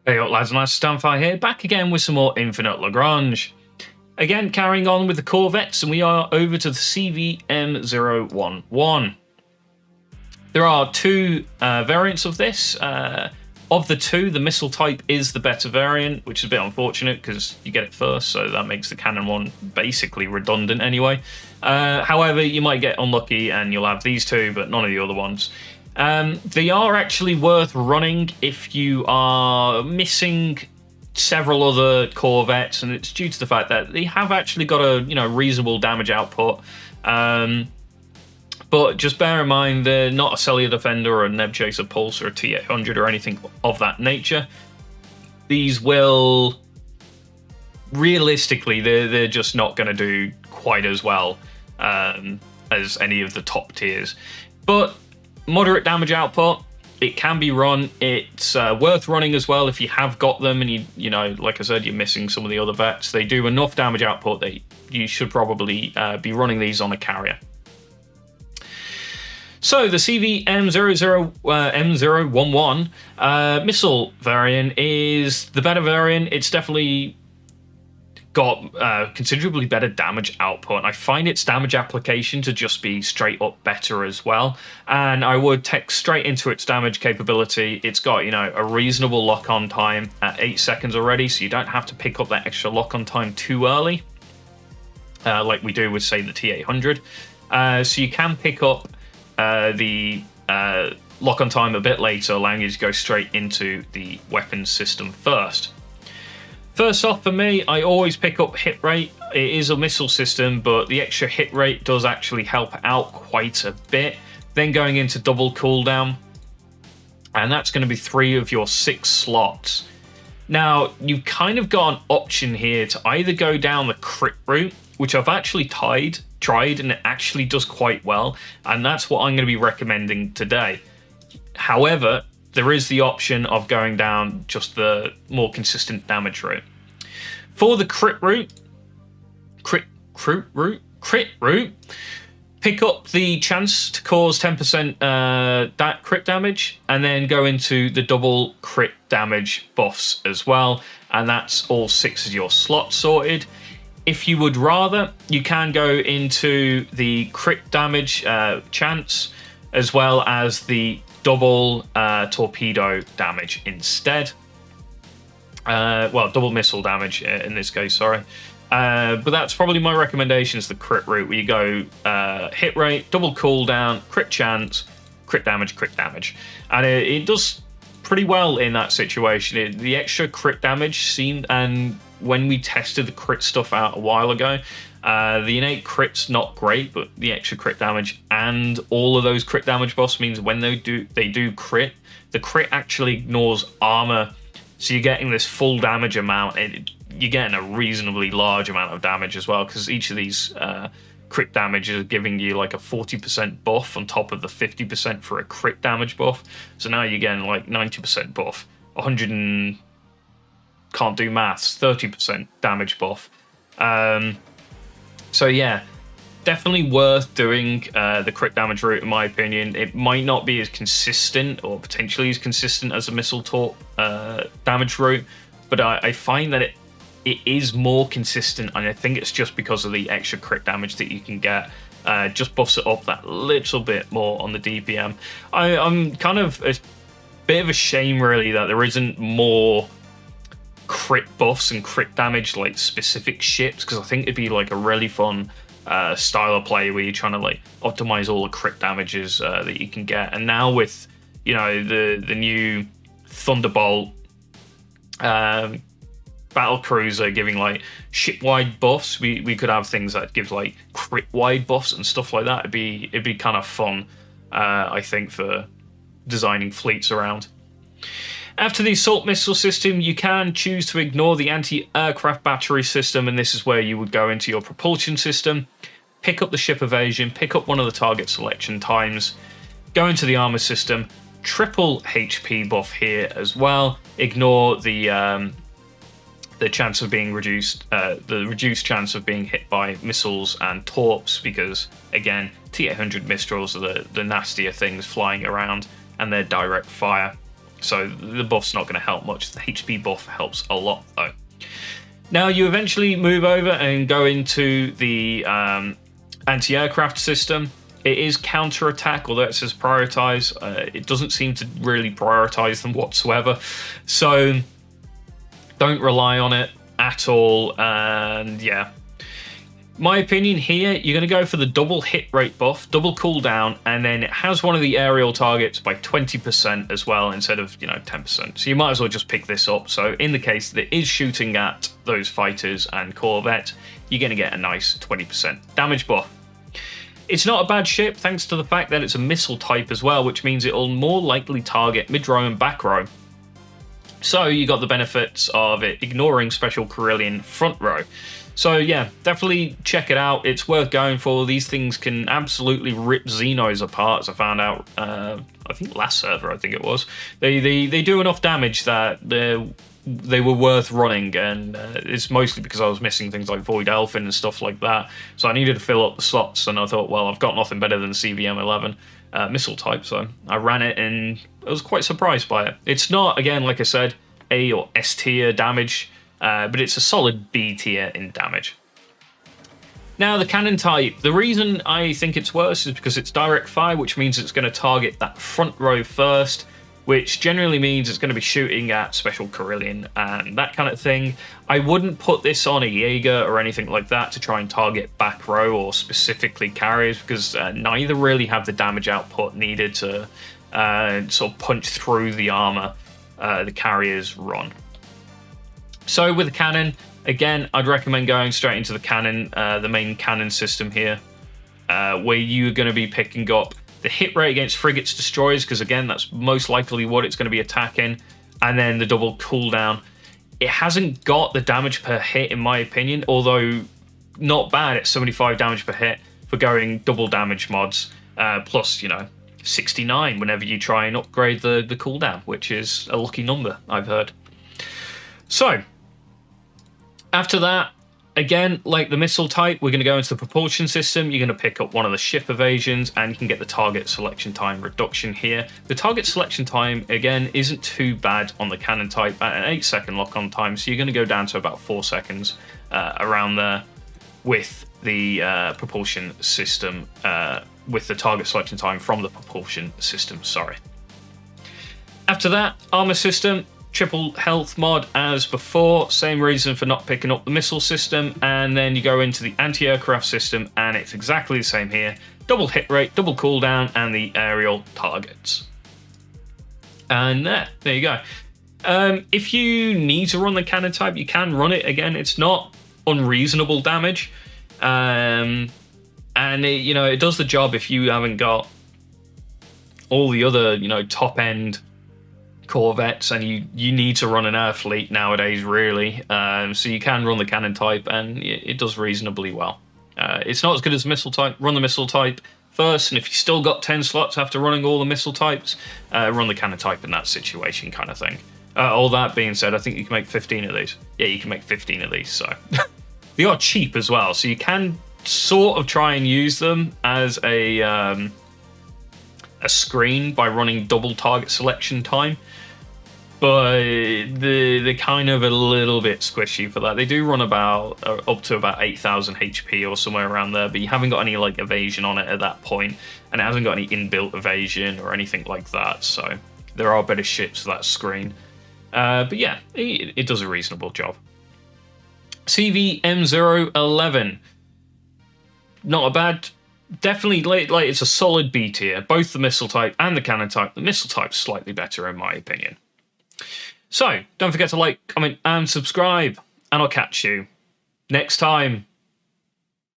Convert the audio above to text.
Hey up lads and lads, Damphyre here, back again with some more Infinite Lagrange. Again, carrying on with the Corvettes, and we are over to the CV-M011. There are two variants of this. Of the two, the missile type is the better variant, which is a bit unfortunate because you get it first, so that makes the cannon one basically redundant anyway. However, you might get unlucky and you'll have these two, but none of the other ones. They are actually worth running if you are missing several other Corvettes, and it's due to the fact that they have actually got a reasonable damage output. But just bear in mind, they're not a Cellular Defender or a Neb Chaser Pulse or a T-800 or anything of that nature. These will, realistically, they're just not going to do quite as well as any of the top tiers. But moderate damage output, it can be run. It's worth running as well if you have got them and you know, like I said, you're missing some of the other vets. They do enough damage output that you should probably be running these on a carrier. So the CV-M011 missile variant is the better variant. It's definitely got considerably better damage output, and I find its damage application to just be straight up better as well. And I would take straight into its damage capability. It's got, a reasonable lock-on time at 8 seconds already, so you don't have to pick up that extra lock-on time too early, like we do with, say, the T-800. So you can pick up the lock-on time a bit later, allowing you to go straight into the weapon system first. First off, for me, I always pick up hit rate. It is a missile system, but the extra hit rate does actually help out quite a bit. Then going into double cooldown, and that's going to be 3 of your 6 slots. Now, you've kind of got an option here to either go down the crit route, which I've actually tried, and it actually does quite well, and that's what I'm going to be recommending today. However, there is the option of going down just the more consistent damage route. For the crit route, pick up the chance to cause 10% crit damage, and then go into the double crit damage buffs as well, and that's all 6 of your slots sorted. If you would rather, you can go into the crit damage chance, as well as the double torpedo damage instead. Well, double missile damage in this case, sorry. But that's probably my recommendation, is the crit route, where you go hit rate, double cooldown, crit chance, crit damage. And it does pretty well in that situation. The extra crit damage seemed, and when we tested the crit stuff out a while ago, the innate crit's not great, but the extra crit damage and all of those crit damage buffs means when they do crit, the crit actually ignores armor, so you're getting this full damage amount, and you're getting a reasonably large amount of damage as well, because each of these crit damage is giving you like a 40% buff on top of the 50% for a crit damage buff. So now you're getting like 90% buff, 100 and can't do maths, 30% damage buff. So yeah, definitely worth doing the crit damage route, in my opinion. It might not be as consistent, or potentially as consistent, as a missile torp damage route, but I find that it is more consistent, and I think it's just because of the extra crit damage that you can get. Just buffs it up that little bit more on the DPM. I'm kind of a bit of a shame, really, that there isn't more crit buffs and crit damage like specific ships, because I think it'd be like a really fun style of play where you're trying to like optimize all the crit damages that you can get. And now with the new Thunderbolt battle cruiser giving like ship-wide buffs, we could have things that give like crit-wide buffs and stuff like that. It'd be kind of fun, I think, for designing fleets around. After the assault missile system, you can choose to ignore the anti-aircraft battery system, and this is where you would go into your propulsion system, pick up the ship evasion, pick up one of the target selection times, go into the armor system, triple HP buff here as well, ignore the chance of being reduced, the reduced chance of being hit by missiles and torps, because again, T-800 Mistrals are the nastier things flying around, and they're direct fire. So the buff's not going to help much. The HP buff helps a lot, though. Now, you eventually move over and go into the anti-aircraft system. It is counter-attack, although it says prioritize. It doesn't seem to really prioritize them whatsoever. So don't rely on it at all. And yeah, my opinion here, you're going to go for the double hit rate buff, double cooldown, and then it has one of the aerial targets by 20% as well, instead of, 10%. So you might as well just pick this up. So in the case that it is shooting at those fighters and corvettes, you're going to get a nice 20% damage buff. It's not a bad ship, thanks to the fact that it's a missile type as well, which means it'll more likely target mid-row and back-row. So you got the benefits of it ignoring special Carillion front row. So yeah, definitely check it out. It's worth going for. These things can absolutely rip Xenos apart, as I found out, I think last server, I think it was. They do enough damage that they were worth running, and it's mostly because I was missing things like Void Elfin and stuff like that. So I needed to fill up the slots, and I thought, well, I've got nothing better than CV-M011 missile type, so I ran it, and I was quite surprised by it. It's not, again, like I said, A or S tier damage, but it's a solid B tier in damage. Now, the cannon type. The reason I think it's worse is because it's direct fire, which means it's going to target that front row first, which generally means it's going to be shooting at special Carillion and that kind of thing. I wouldn't put this on a Jaeger or anything like that to try and target back row or specifically carriers, because neither really have the damage output needed to sort of punch through the armor the carriers run. So with the cannon, again, I'd recommend going straight into the cannon, the main cannon system here, where you're going to be picking up the hit rate against frigates, destroyers, because again, that's most likely what it's going to be attacking, and then the double cooldown. It hasn't got the damage per hit, in my opinion, although not bad at 75 damage per hit for going double damage mods, plus, 69 whenever you try and upgrade the cooldown, which is a lucky number, I've heard. So, after that, again, like the missile type, we're going to go into the propulsion system. You're going to pick up one of the ship evasions, and you can get the target selection time reduction here. The target selection time, again, isn't too bad on the cannon type at an 8-second lock-on time, so you're going to go down to about 4 seconds around there with the propulsion system, with the target selection time from the propulsion system, sorry. After that, armor system. Triple health mod as before, same reason for not picking up the missile system, and then you go into the anti-aircraft system and it's exactly the same here. Double hit rate, double cooldown, and the aerial targets. And there you go. If you need to run the cannon type, you can run it. Again, it's not unreasonable damage, and it does the job if you haven't got all the other top end corvettes, and you need to run an air fleet nowadays, really. So you can run the cannon type, and it does reasonably well. It's not as good as missile type. Run the missile type first, and if you still got 10 slots after running all the missile types, run the cannon type in that situation, kind of thing. All that being said, I think you can make 15 of these. Yeah, you can make 15 of these, so. They are cheap as well, so you can sort of try and use them as a screen by running double target selection time, but they're kind of a little bit squishy for that. They do run about up to about 8,000 HP or somewhere around there, but you haven't got any like evasion on it at that point, and it hasn't got any inbuilt evasion or anything like that, so there are better ships for that screen. But yeah, it does a reasonable job. CV-M011, not a bad. Definitely, like it's a solid B tier. Both the missile type and the cannon type. The missile type's slightly better, in my opinion. So, don't forget to like, comment, and subscribe. And I'll catch you next time.